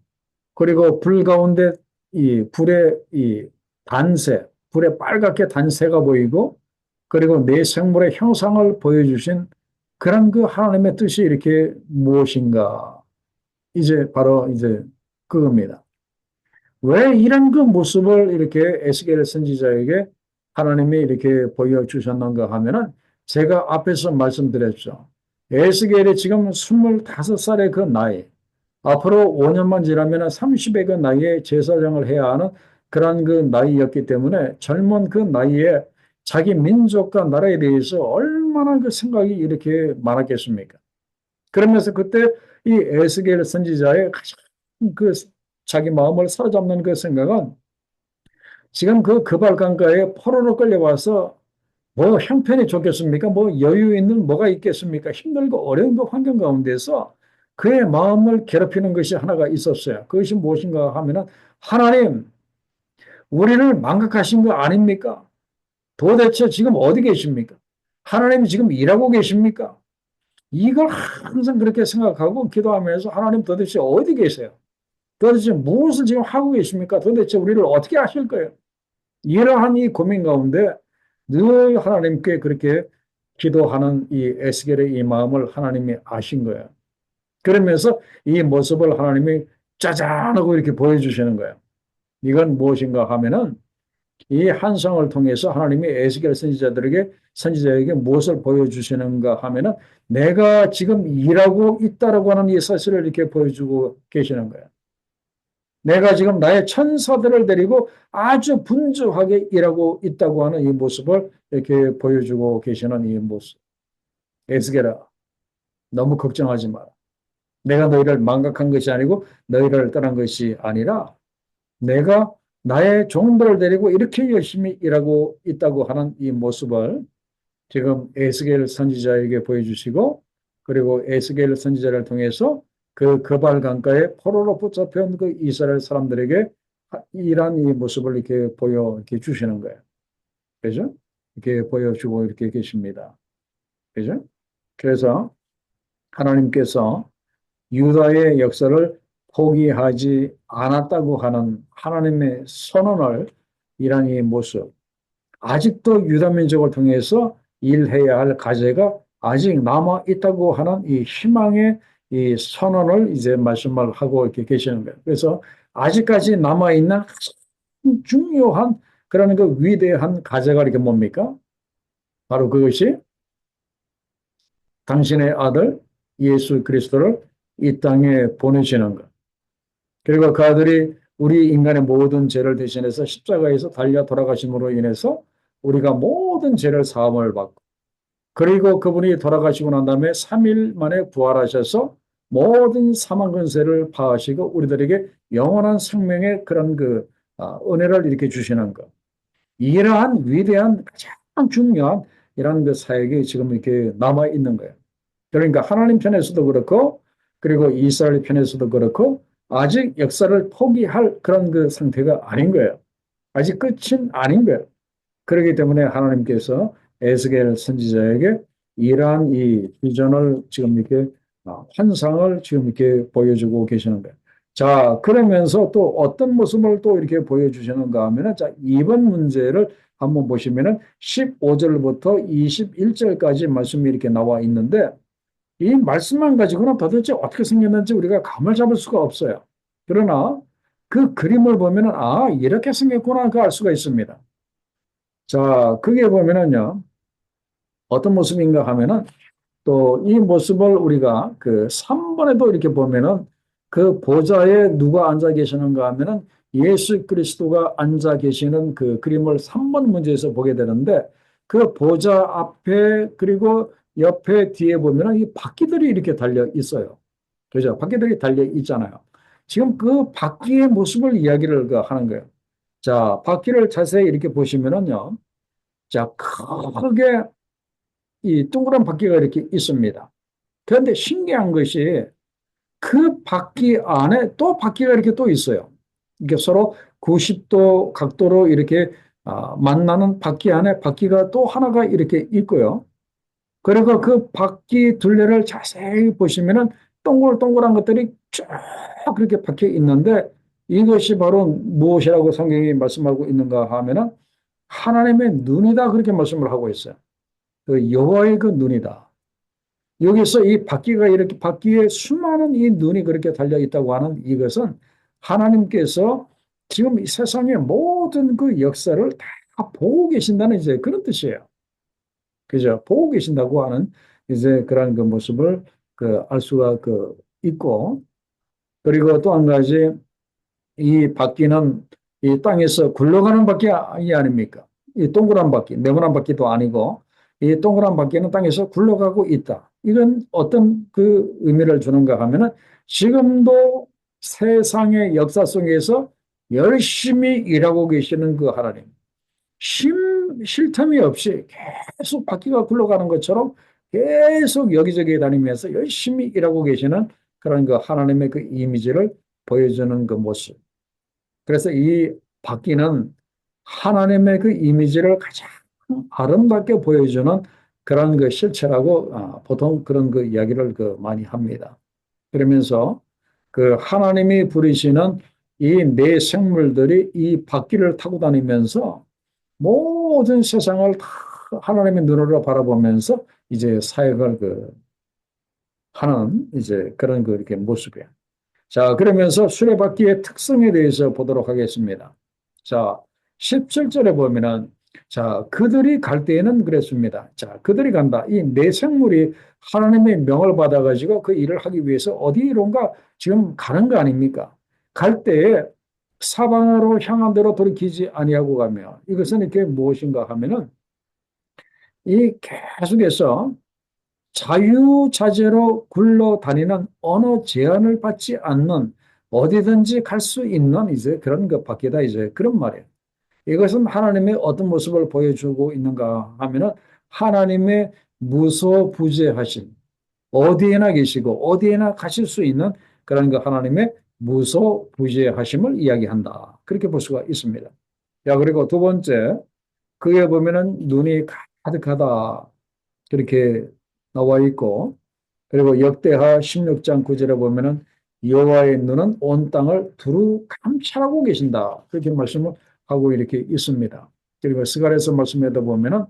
그리고 불 가운데 이 불의 이 단세, 불에 빨갛게 단세가 보이고 그리고 내 생물의 형상을 보여주신 그런 그 하나님의 뜻이 이렇게 무엇인가? 이제 바로 이제 그겁니다. 왜 이런 그 모습을 이렇게 에스겔 선지자에게 하나님이 이렇게 보여주셨는가 하면은 제가 앞에서 말씀드렸죠. 에스겔이 지금 25살의 그 나이, 앞으로 5년만 지나면 30의 그 나이에 제사장을 해야 하는 그런 그 나이였기 때문에 젊은 그 나이에 자기 민족과 나라에 대해서 얼마나 그 생각이 이렇게 많았겠습니까? 그러면서 그때 이 에스겔 선지자의 가장 그 자기 마음을 사로잡는 그 생각은 지금 그 급발강가에 포로로 끌려와서 뭐 형편이 좋겠습니까? 뭐 여유 있는 뭐가 있겠습니까? 힘들고 어려운 그 환경 가운데서 그의 마음을 괴롭히는 것이 하나가 있었어요. 그것이 무엇인가 하면은 하나님, 우리를 망각하신 거 아닙니까? 도대체 지금 어디 계십니까? 하나님이 지금 일하고 계십니까? 이걸 항상 그렇게 생각하고 기도하면서 하나님 도대체 어디 계세요? 도대체 무엇을 지금 하고 계십니까? 도대체 우리를 어떻게 하실 거예요? 이러한 이 고민 가운데 늘 하나님께 그렇게 기도하는 이 에스겔의 이 마음을 하나님이 아신 거예요. 그러면서 이 모습을 하나님이 짜잔 하고 이렇게 보여주시는 거예요. 이건 무엇인가 하면은 이 한성을 통해서 하나님이 에스겔 선지자에게 무엇을 보여주시는가 하면은 내가 지금 일하고 있다라고 하는 이 사실을 이렇게 보여주고 계시는 거예요. 내가 지금 나의 천사들을 데리고 아주 분주하게 일하고 있다고 하는 이 모습을 이렇게 보여주고 계시는 이 모습. 에스겔아, 너무 걱정하지 마라. 내가 너희를 망각한 것이 아니고 너희를 떠난 것이 아니라 내가 나의 종들을 데리고 이렇게 열심히 일하고 있다고 하는 이 모습을 지금 에스겔 선지자에게 보여주시고 그리고 에스겔 선지자를 통해서 그 거발 강가에 포로로 붙잡혀온 그 이스라엘 사람들에게 이러한 이 모습을 이렇게 이렇게 주시는 거예요. 그죠? 이렇게 보여주고 이렇게 계십니다. 그죠? 그래서 하나님께서 유다의 역사를 포기하지 않았다고 하는 하나님의 선언을 이러한 이 모습, 아직도 유다 민족을 통해서 일해야 할 과제가 아직 남아 있다고 하는 이 희망의 이 선언을 이제 말씀을 하고 이렇게 계시는 거예요. 그래서 아직까지 남아 있는 중요한 그러는 그 위대한 가제가 이렇게 뭡니까? 바로 그것이 당신의 아들 예수 그리스도를 이 땅에 보내시는 것. 그리고 그 아들이 우리 인간의 모든 죄를 대신해서 십자가에서 달려 돌아가심으로 인해서 우리가 모든 죄를 사함을 받고, 그리고 그분이 돌아가시고 난 다음에 3일 만에 부활하셔서 모든 사망 권세를 파하시고 우리들에게 영원한 생명의 그런 은혜를 이렇게 주시는 것. 이러한 위대한 가장 중요한 이런 그 사역이 지금 이렇게 남아 있는 거예요. 그러니까 하나님 편에서도 그렇고, 그리고 이스라엘 편에서도 그렇고, 아직 역사를 포기할 그런 그 상태가 아닌 거예요. 아직 끝은 아닌 거예요. 그렇기 때문에 하나님께서 에스겔 선지자에게 이러한 이 비전을 지금 이렇게 환상을 지금 이렇게 보여주고 계시는 거예요. 자, 그러면서 또 어떤 모습을 또 이렇게 보여주시는가 하면은, 자, 이번 문제를 한번 보시면은 15절부터 21절까지 말씀이 이렇게 나와 있는데, 이 말씀만 가지고는 도대체 어떻게 생겼는지 우리가 감을 잡을 수가 없어요. 그러나 그 그림을 보면은, 아, 이렇게 생겼구나, 그 알 수가 있습니다. 자, 그게 보면은요, 어떤 모습인가 하면은, 또 이 모습을 우리가 그 3번에도 이렇게 보면은, 그 보좌에 누가 앉아 계시는가 하면은 예수 그리스도가 앉아 계시는 그 그림을 3번 문제에서 보게 되는데, 그 보좌 앞에 그리고 옆에 뒤에 보면은 이 바퀴들이 이렇게 달려 있어요. 그죠? 바퀴들이 달려 있잖아요. 지금 그 바퀴의 모습을 이야기를 하는 거예요. 자, 바퀴를 자세히 이렇게 보시면은요, 자, 크게 이 동그란 바퀴가 이렇게 있습니다. 그런데 신기한 것이 그 바퀴 안에 또 바퀴가 이렇게 또 있어요. 이게 서로 90도 각도로 이렇게 만나는 바퀴 안에 바퀴가 또 하나가 이렇게 있고요. 그리고 그 바퀴 둘레를 자세히 보시면은 동글동글한 것들이 쭉 그렇게 박혀 있는데, 이것이 바로 무엇이라고 성경이 말씀하고 있는가 하면은 하나님의 눈이다, 그렇게 말씀을 하고 있어요. 그 여호와의 그 눈이다. 여기서 이 바퀴가 이렇게 바퀴에 수많은 이 눈이 그렇게 달려 있다고 하는 이것은 하나님께서 지금 이 세상의 모든 그 역사를 다 보고 계신다는 이제 그런 뜻이에요. 그죠? 보고 계신다고 하는 이제 그런 그 모습을 알 수가 있고, 그리고 또 한 가지, 이 바퀴는 이 땅에서 굴러가는 바퀴 아닙니까? 이 동그란 바퀴, 네모난 바퀴도 아니고, 이 동그란 바퀴는 땅에서 굴러가고 있다. 이건 어떤 그 의미를 주는가 하면은, 지금도 세상의 역사 속에서 열심히 일하고 계시는 그 하나님, 쉴 틈이 없이 계속 바퀴가 굴러가는 것처럼 계속 여기저기 다니면서 열심히 일하고 계시는 그런 그 하나님의 그 이미지를 보여주는 그 모습. 그래서 이 바퀴는 하나님의 그 이미지를 가장 아름답게 보여주는 그런 그 실체라고 보통 그런 그 이야기를 많이 합니다. 그러면서 그 하나님이 부리시는 이 네 생물들이 이 바퀴를 타고 다니면서 모든 세상을 다 하나님의 눈으로 바라보면서 이제 사역을 하는 이제 그런 이렇게 모습이에요. 자, 그러면서 수레바퀴의 특성에 대해서 보도록 하겠습니다. 자, 17절에 보면은, 자, 그들이 갈 때에는 그랬습니다. 자, 그들이 간다. 이 네 생물이 하나님의 명을 받아가지고 그 일을 하기 위해서 어디론가 지금 가는 거 아닙니까? 갈 때에 사방으로 향한 대로 돌이키지 아니하고 가며, 이것은 이렇게 무엇인가 하면은 이 계속해서 자유자재로 굴러다니는 어느 제한을 받지 않는 어디든지 갈 수 있는 이제 그런 것 밖에다 이제 그런 말이에요. 이것은 하나님의 어떤 모습을 보여주고 있는가 하면은 하나님의 무소부재하심, 어디에나 계시고 어디에나 가실 수 있는 그런 그 하나님의 무소부재하심을 이야기한다. 그렇게 볼 수가 있습니다. 야, 그리고 두 번째, 그에 보면은 눈이 가득하다. 그렇게 나와 있고, 그리고 역대하 16장 9절에 보면은 여호와의 눈은 온 땅을 두루 감찰하고 계신다. 그렇게 말씀을 하고 이렇게 있습니다. 그리고 스가랴서 말씀에도 보면은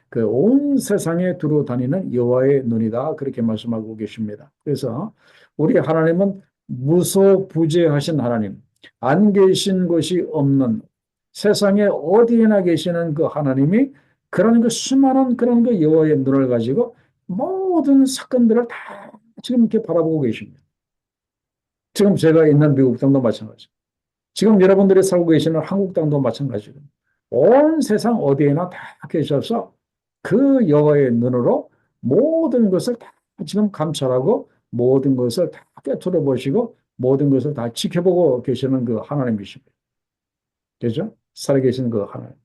그 온 세상에 두루 다니는 여호와의 눈이다. 그렇게 말씀하고 계십니다. 그래서 우리 하나님은 무소부재하신 하나님, 안 계신 곳이 없는, 세상에 어디에나 계시는 그 하나님이 그런 그 수많은 그런 그 여호와의 눈을 가지고 모든 사건들을 다 지금 이렇게 바라보고 계십니다. 지금 제가 있는 미국 땅도 마찬가지. 지금 여러분들이 살고 계시는 한국 땅도 마찬가지고 온 세상 어디에나 다 계셔서 그 여호와의 눈으로 모든 것을 다 지금 감찰하고 모든 것을 다 꿰뚫어 보시고 모든 것을 다 지켜보고 계시는 그 하나님이십니다. 그죠? 살아계신 그 하나님.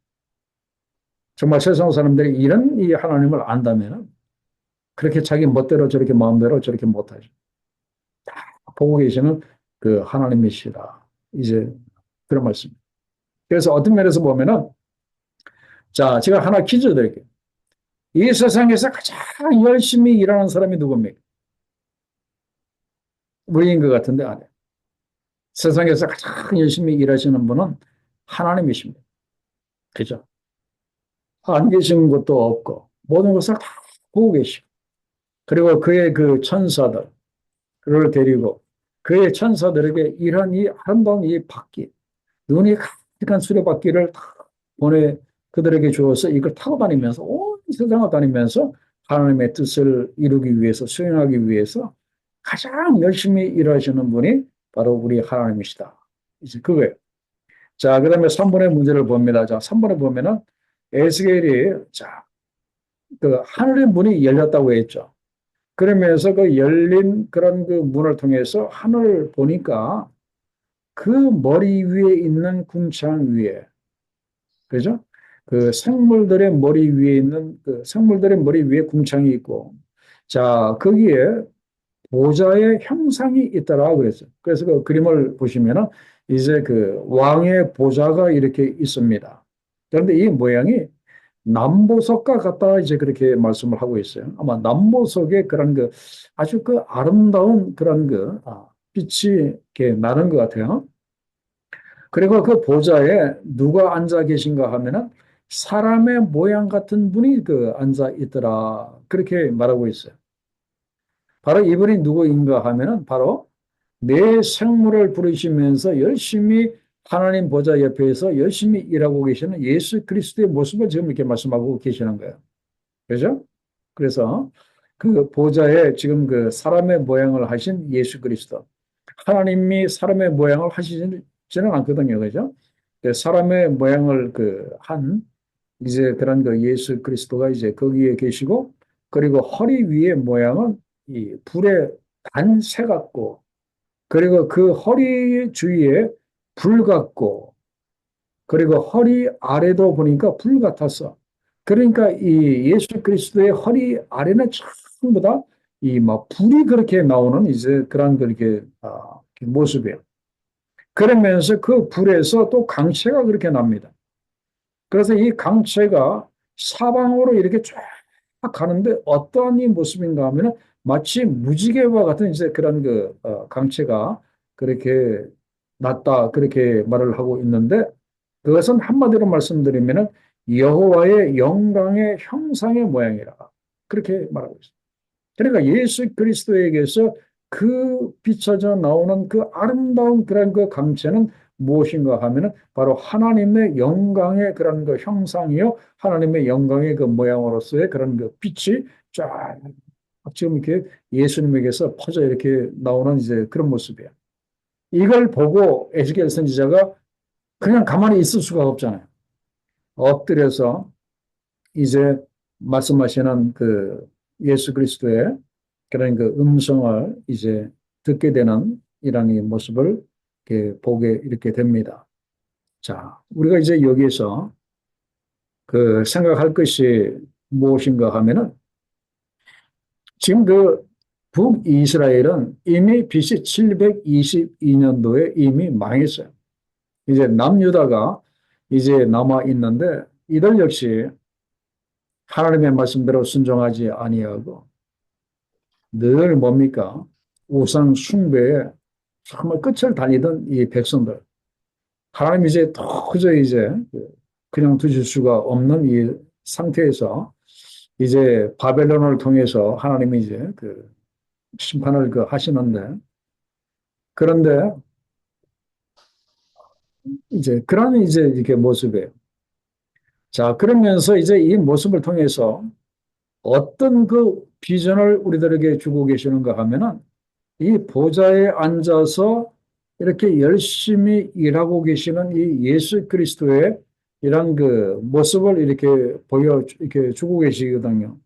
정말 세상 사람들이 이런 이 하나님을 안다면 그렇게 자기 멋대로 저렇게 마음대로 저렇게 못하죠. 보고 계시는 그 하나님이시다. 이제 그런 말씀. 그래서 어떤 면에서 보면은 자, 제가 하나 퀴즈 드릴게요. 이 세상에서 가장 열심히 일하는 사람이 누굽니까? 우리인 것 같은데 아니에요. 세상에서 가장 열심히 일하시는 분은 하나님이십니다. 그죠? 안 계신 것도 없고 모든 것을 다 보고 계시고 그리고 그의 그 천사들 그를 데리고 그의 천사들에게 이런 이 아름다운 이 바퀴 눈이 가득한 수레바퀴를 다 보내 그들에게 주어서 이걸 타고 다니면서 온 세상을 다니면서 하나님의 뜻을 이루기 위해서 수행하기 위해서 가장 열심히 일하시는 분이 바로 우리 하나님이시다. 이제 그거예요. 자, 그다음에 3번의 문제를 봅니다. 자, 3번에 보면은 에스겔이 자, 그 하늘의 문이 열렸다고 했죠. 그러면서 그 열린 그런 그 문을 통해서 하늘을 보니까 그 머리 위에 있는 궁창 위에 그죠? 그 생물들의 머리 위에 있는 그 생물들의 머리 위에 궁창이 있고 자 거기에 보좌의 형상이 있더라 그랬어요. 그래서 그 그림을 보시면은 이제 그 왕의 보좌가 이렇게 있습니다. 그런데 이 모양이 남보석과 같다 이제 그렇게 말씀을 하고 있어요. 아마 남보석의 그런 그 아주 그 아름다운 그런 그 빛이 이렇게 나는 것 같아요. 그리고 그 보좌에 누가 앉아 계신가 하면은 사람의 모양 같은 분이 그 앉아 있더라. 그렇게 말하고 있어요. 바로 이분이 누구인가 하면은 바로 내 생물을 부르시면서 열심히 하나님 보좌 옆에서 열심히 일하고 계시는 예수 그리스도의 모습을 지금 이렇게 말씀하고 계시는 거예요. 그죠? 그래서 그 보좌에 지금 그 사람의 모양을 하신 예수 그리스도. 하나님이 사람의 모양을 하시지는 않거든요. 그죠? 사람의 모양을 이제 그런 그 예수 그리스도가 이제 거기에 계시고 그리고 허리 위의 모양은 이 불의 단새 같고 그리고 그 허리 주위에 불 같고 그리고 허리 아래도 보니까 불 같았어. 그러니까 이 예수 그리스도의 허리 아래는 전부 다 이 막 불이 그렇게 나오는 이제 그런 그렇게 모습이에요. 그러면서 그 불에서 또 강체가 그렇게 납니다. 그래서 이 강체가 사방으로 이렇게 쫙 가는데 어떠한 이 모습인가 하면은 마치 무지개와 같은 이제 그런 강체가 그렇게 났다 그렇게 말을 하고 있는데 그것은 한마디로 말씀드리면은 여호와의 영광의 형상의 모양이라 그렇게 말하고 있습니다. 그러니까 예수 그리스도에게서 그 비춰져 나오는 그 아름다운 그런 그 강체는 무엇인가 하면은 바로 하나님의 영광의 그런 그 형상이요. 하나님의 영광의 그 모양으로서의 그런 그 빛이 쫙 지금 이렇게 예수님에게서 퍼져 이렇게 나오는 이제 그런 모습이에요. 이걸 보고 에스겔 선지자가 그냥 가만히 있을 수가 없잖아요. 엎드려서 이제 말씀하시는 그 예수 그리스도의 그런 그 음성을 이제 듣게 되는 이런 이 모습을 이렇게 보게 이렇게 됩니다. 자, 우리가 이제 여기에서 그 생각할 것이 무엇인가 하면은 지금 그 북이스라엘은 이미 BC 722년도에 이미 망했어요. 이제 남유다가 이제 남아 있는데 이들 역시 하나님의 말씀대로 순종하지 아니하고 늘 뭡니까? 우상 숭배에 정말 끝을 다니던 이 백성들. 하나님 이제 도저히 이제 그냥 두실 수가 없는 이 상태에서 이제 바벨론을 통해서 하나님이 이제 그 심판을 그 하시는데 그런데 이제 그런 이제 이렇게 모습이에요. 자, 그러면서 이제 이 모습을 통해서 어떤 그 비전을 우리들에게 주고 계시는가 하면은 이 보좌에 앉아서 이렇게 열심히 일하고 계시는 이 예수 그리스도의 이런 그 모습을 이렇게 이렇게 주고 계시거든요.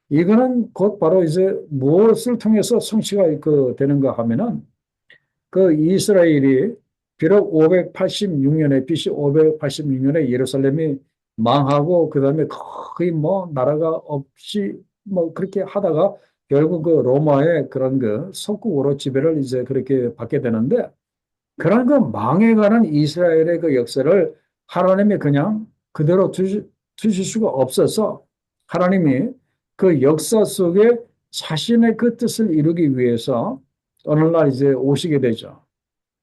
이거는 곧 바로 이제 무엇을 통해서 성취가 되는가 하면은 그 이스라엘이 비록 586년에 BC 586년에 예루살렘이 망하고 그다음에 거의 뭐 나라가 없이 뭐 그렇게 하다가 결국 그 로마의 그런 그 속국으로 지배를 이제 그렇게 받게 되는데 그런 그 망해가는 이스라엘의 그 역사를 하나님이 그냥 그대로 두실 수가 없어서 하나님이 그 역사 속에 자신의 그 뜻을 이루기 위해서 어느 날 이제 오시게 되죠.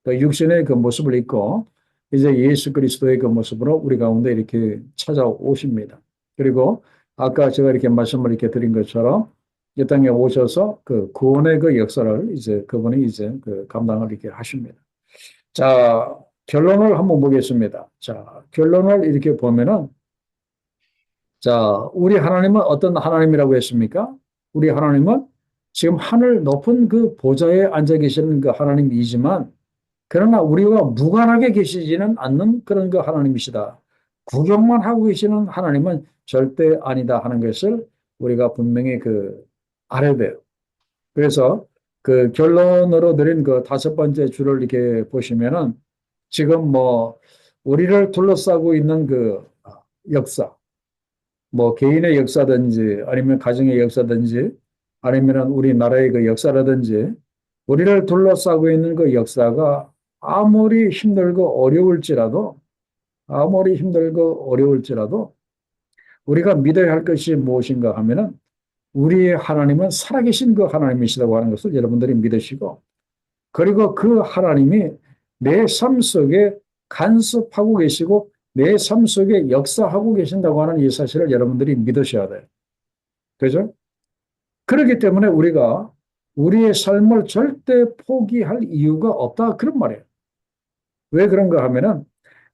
그 육신의 그 모습을 입고 이제 예수 그리스도의 그 모습으로 우리 가운데 이렇게 찾아오십니다. 그리고 아까 제가 이렇게 말씀을 이렇게 드린 것처럼 이 땅에 오셔서 그 구원의 그 역사를 이제 그분이 이제 그 감당을 이렇게 하십니다. 자, 결론을 한번 보겠습니다. 자, 결론을 이렇게 보면은 자, 우리 하나님은 어떤 하나님이라고 했습니까? 우리 하나님은 지금 하늘 높은 그 보좌에 앉아 계시는 그 하나님이지만 그러나 우리와 무관하게 계시지는 않는 그런 그 하나님이시다. 구경만 하고 계시는 하나님은 절대 아니다 하는 것을 우리가 분명히 그 알아야 돼요. 그래서 그 결론으로 드린 그 다섯 번째 줄을 이렇게 보시면은 지금 뭐 우리를 둘러싸고 있는 그 역사, 뭐 개인의 역사든지 아니면 가정의 역사든지 아니면 우리나라의 그 역사라든지 우리를 둘러싸고 있는 그 역사가 아무리 힘들고 어려울지라도 아무리 힘들고 어려울지라도 우리가 믿어야 할 것이 무엇인가 하면은 우리의 하나님은 살아계신 그 하나님이시라고 하는 것을 여러분들이 믿으시고 그리고 그 하나님이 내 삶 속에 간섭하고 계시고 내 삶 속에 역사하고 계신다고 하는 이 사실을 여러분들이 믿으셔야 돼요. 그죠? 그렇기 때문에 우리가 우리의 삶을 절대 포기할 이유가 없다. 그런 말이에요. 왜 그런가 하면은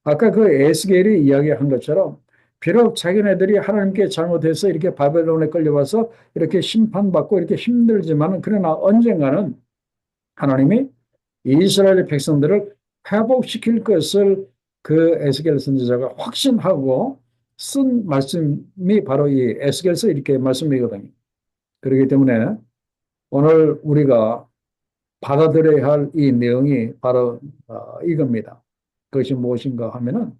아까 그 에스겔이 이야기한 것처럼 비록 자기네들이 하나님께 잘못해서 이렇게 바벨론에 끌려와서 이렇게 심판받고 이렇게 힘들지만은 그러나 언젠가는 하나님이 이스라엘 백성들을 회복시킬 것을 그 에스겔 선지자가 확신하고 쓴 말씀이 바로 이 에스겔서 이렇게 말씀이거든요. 그렇기 때문에 오늘 우리가 받아들여야 할 이 내용이 바로 이겁니다. 그것이 무엇인가 하면은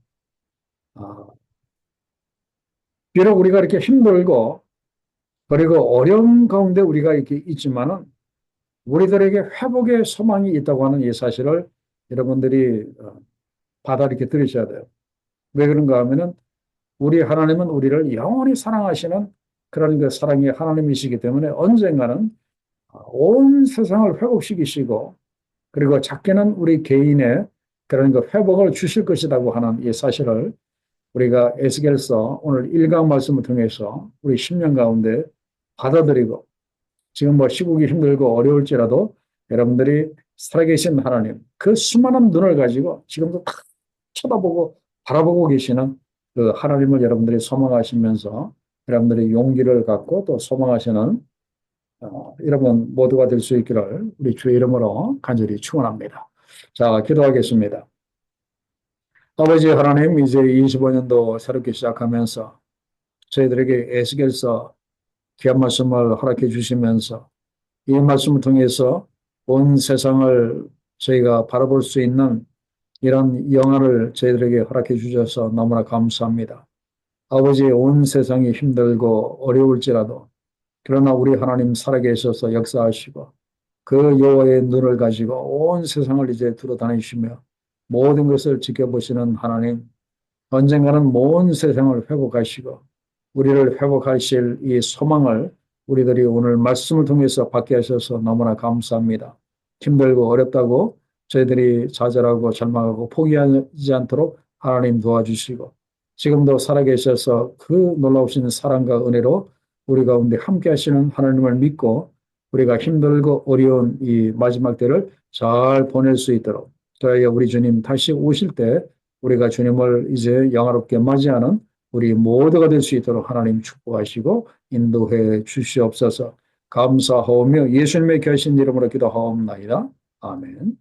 비록 우리가 이렇게 힘들고 그리고 어려운 가운데 우리가 이렇게 있지만은 우리들에게 회복의 소망이 있다고 하는 이 사실을 여러분들이 받아 이렇게 들으셔야 돼요. 왜 그런가 하면은 우리 하나님은 우리를 영원히 사랑하시는 그런 그 사랑의 하나님이시기 때문에 언젠가는 온 세상을 회복시키시고 그리고 작게는 우리 개인의 그런 그 회복을 주실 것이라고 하는 이 사실을 우리가 에스겔서 오늘 1강 말씀을 통해서 우리 10년 가운데 받아들이고 지금 뭐 시국이 힘들고 어려울지라도 여러분들이 살아계신 하나님 그 수많은 눈을 가지고 지금도 다 쳐다보고 바라보고 계시는 그 하나님을 여러분들이 소망하시면서 여러분들이 용기를 갖고 또 소망하시는 여러분 모두가 될 수 있기를 우리 주의 이름으로 간절히 축원합니다. 자, 기도하겠습니다. 아버지 하나님 이제 25년도 새롭게 시작하면서 저희들에게 에스겔서 귀한 말씀을 허락해 주시면서 이 말씀을 통해서 온 세상을 저희가 바라볼 수 있는 이런 영화를 저희들에게 허락해 주셔서 너무나 감사합니다. 아버지 온 세상이 힘들고 어려울지라도 그러나 우리 하나님 살아계셔서 역사하시고 그 여호와의 눈을 가지고 온 세상을 이제 두루다니시며 모든 것을 지켜보시는 하나님 언젠가는 모든 세상을 회복하시고 우리를 회복하실 이 소망을 우리들이 오늘 말씀을 통해서 받게 하셔서 너무나 감사합니다. 힘들고 어렵다고 저희들이 좌절하고 절망하고 포기하지 않도록 하나님 도와주시고 지금도 살아계셔서 그 놀라우신 사랑과 은혜로 우리 가운데 함께 하시는 하나님을 믿고 우리가 힘들고 어려운 이 마지막 때를 잘 보낼 수 있도록 저희 우리 주님 다시 오실 때 우리가 주님을 이제 영화롭게 맞이하는 우리 모두가 될 수 있도록 하나님 축복하시고 인도해 주시옵소서. 감사하오며 예수님의 결신 이름으로 기도하옵나이다. 아멘.